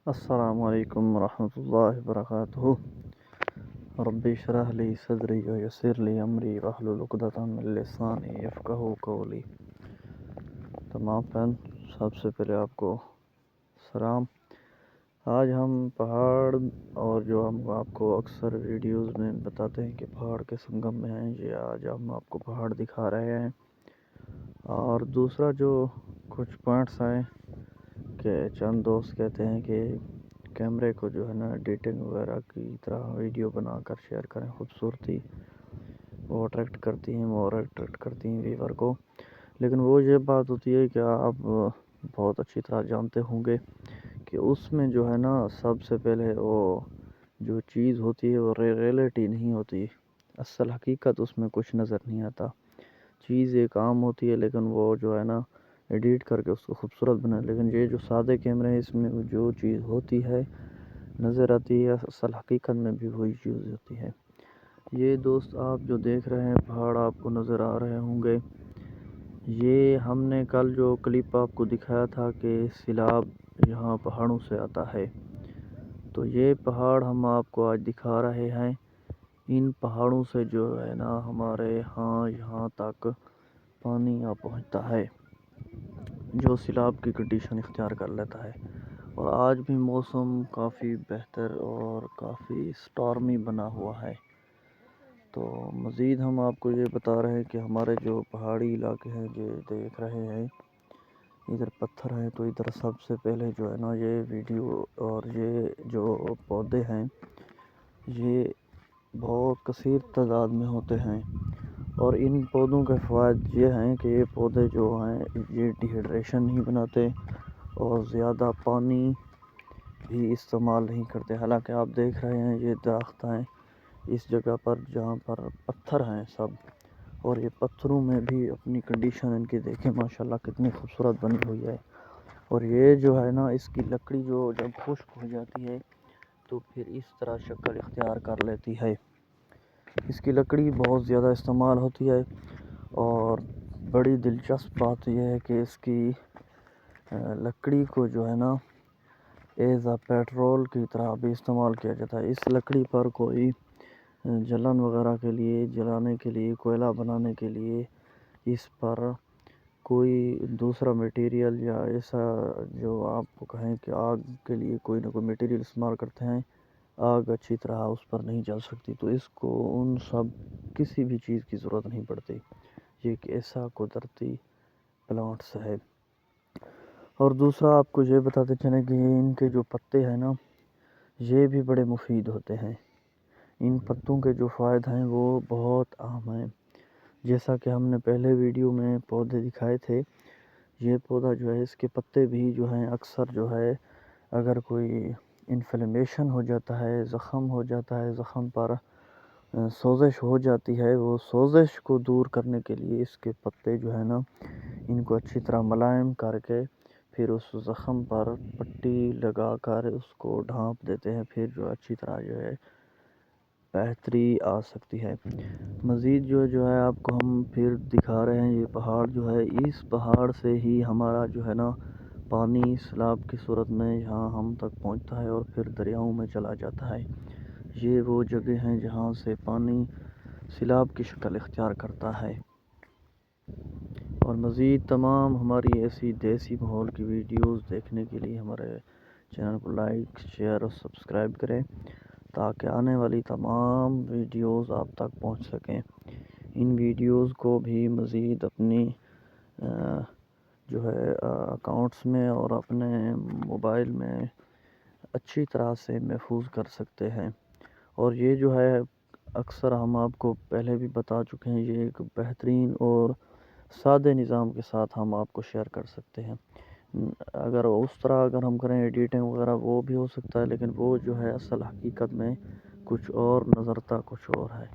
السلام علیکم ورحمۃ اللہ وبرکاتہ۔ ربی اشرح لی صدری ویسر لی امری واحلل عقدۃ من لسانی یفقہوا قولی۔ تمام فرینڈ، سب سے پہلے آپ کو سلام۔ آج ہم پہاڑ، اور جو ہم آپ کو اکثر ویڈیوز میں بتاتے ہیں کہ پہاڑ کے سنگم میں ہیں، یہ آج ہم آپ کو پہاڑ دکھا رہے ہیں۔ اور دوسرا جو کچھ پوائنٹس ہیں کہ چند دوست کہتے ہیں کہ کیمرے کو جو ہے نا ایڈیٹنگ وغیرہ کی طرح ویڈیو بنا کر شیئر کریں، خوبصورتی وہ اٹریکٹ کرتی ہیں، اور اٹریکٹ کرتی ہیں ویور کو۔ لیکن وہ یہ بات ہوتی ہے کہ آپ بہت اچھی طرح جانتے ہوں گے کہ اس میں جو ہے نا سب سے پہلے وہ جو چیز ہوتی ہے وہ ریئلٹی نہیں ہوتی، اصل حقیقت اس میں کچھ نظر نہیں آتا۔ چیز ایک عام ہوتی ہے لیکن وہ جو ہے نا ایڈیٹ کر کے اس کو خوبصورت بنا، لیکن یہ جو سادے کیمرے ہیں اس میں جو چیز ہوتی ہے نظر آتی ہے، اصل حقیقت میں بھی وہی چیز ہوتی ہے۔ یہ دوست آپ جو دیکھ رہے ہیں پہاڑ آپ کو نظر آ رہے ہوں گے، یہ ہم نے کل جو کلپ آپ کو دکھایا تھا کہ سیلاب یہاں پہاڑوں سے آتا ہے، تو یہ پہاڑ ہم آپ کو آج دکھا رہے ہیں۔ ان پہاڑوں سے جو ہے نا ہمارے یہاں تک پانی آ پہنچتا ہے جو سیلاب کی کنڈیشن اختیار کر لیتا ہے۔ اور آج بھی موسم کافی بہتر اور کافی سٹارمی بنا ہوا ہے۔ تو مزید ہم آپ کو یہ بتا رہے ہیں کہ ہمارے جو پہاڑی علاقے ہیں یہ دیکھ رہے ہیں، ادھر پتھر ہے، تو ادھر سب سے پہلے جو ہے نا یہ ویڈیو اور یہ جو پودے ہیں یہ بہت کثیر تعداد میں ہوتے ہیں، اور ان پودوں کے فوائد یہ ہیں کہ یہ پودے جو ہیں یہ ڈیہائیڈریشن نہیں بناتے اور زیادہ پانی بھی استعمال نہیں کرتے۔ حالانکہ آپ دیکھ رہے ہیں یہ درخت ہیں اس جگہ پر جہاں پر پتھر ہیں سب، اور یہ پتھروں میں بھی اپنی کنڈیشن ان کی دیکھیں ماشاءاللہ کتنی خوبصورت بنی ہوئی ہے۔ اور یہ جو ہے نا اس کی لکڑی جو جب خشک ہو جاتی ہے تو پھر اس طرح شکل اختیار کر لیتی ہے۔ اس کی لکڑی بہت زیادہ استعمال ہوتی ہے، اور بڑی دلچسپ بات یہ ہے کہ اس کی لکڑی کو جو ہے نا ایز اے پیٹرول کی طرح بھی استعمال کیا جاتا ہے۔ اس لکڑی پر کوئی جلن وغیرہ کے لیے، جلانے کے لیے، کوئلہ بنانے کے لیے اس پر کوئی دوسرا میٹیریل یا ایسا جو آپ کو کہیں کہ آگ کے لیے کوئی نہ کوئی میٹیریل استعمال کرتے ہیں، آگ اچھی طرح اس پر نہیں جل سکتی، تو اس کو ان سب کسی بھی چیز کی ضرورت نہیں پڑتی۔ یہ ایک ایسا قدرتی پلانٹس ہے۔ اور دوسرا آپ کو یہ بتاتے چلیں کہ ان کے جو پتے ہیں نا یہ بھی بڑے مفید ہوتے ہیں۔ ان پتوں کے جو فوائد ہیں وہ بہت اہم ہیں۔ جیسا کہ ہم نے پہلے ویڈیو میں پودے دکھائے تھے، یہ پودا جو ہے اس کے پتے بھی جو ہیں اکثر جو ہے اگر کوئی انفلیمیشن ہو جاتا ہے، زخم ہو جاتا ہے، زخم پر سوزش ہو جاتی ہے، وہ سوزش کو دور کرنے کے لیے اس کے پتے جو ہے نا ان کو اچھی طرح ملائم کر کے پھر اس زخم پر پٹی لگا کر اس کو ڈھانپ دیتے ہیں، پھر جو اچھی طرح جو ہے بہتری آ سکتی ہے۔ مزید جو ہے آپ کو ہم پھر دکھا رہے ہیں، یہ پہاڑ جو ہے اس پہاڑ سے ہی ہمارا جو ہے نا پانی سیلاب کی صورت میں یہاں ہم تک پہنچتا ہے اور پھر دریاؤں میں چلا جاتا ہے۔ یہ وہ جگہ ہیں جہاں سے پانی سیلاب کی شکل اختیار کرتا ہے۔ اور مزید تمام ہماری ایسی دیسی ماحول کی ویڈیوز دیکھنے کے لیے ہمارے چینل کو لائک، شیئر اور سبسکرائب کریں تاکہ آنے والی تمام ویڈیوز آپ تک پہنچ سکیں۔ ان ویڈیوز کو بھی مزید اپنی جو ہے اکاؤنٹس میں اور اپنے موبائل میں اچھی طرح سے محفوظ کر سکتے ہیں۔ اور یہ جو ہے اکثر ہم آپ کو پہلے بھی بتا چکے ہیں، یہ ایک بہترین اور سادے نظام کے ساتھ ہم آپ کو شیئر کر سکتے ہیں۔ اگر اس طرح اگر ہم کریں ایڈیٹنگ وغیرہ وہ بھی ہو سکتا ہے، لیکن وہ جو ہے اصل حقیقت میں کچھ اور نظرتا کچھ اور ہے۔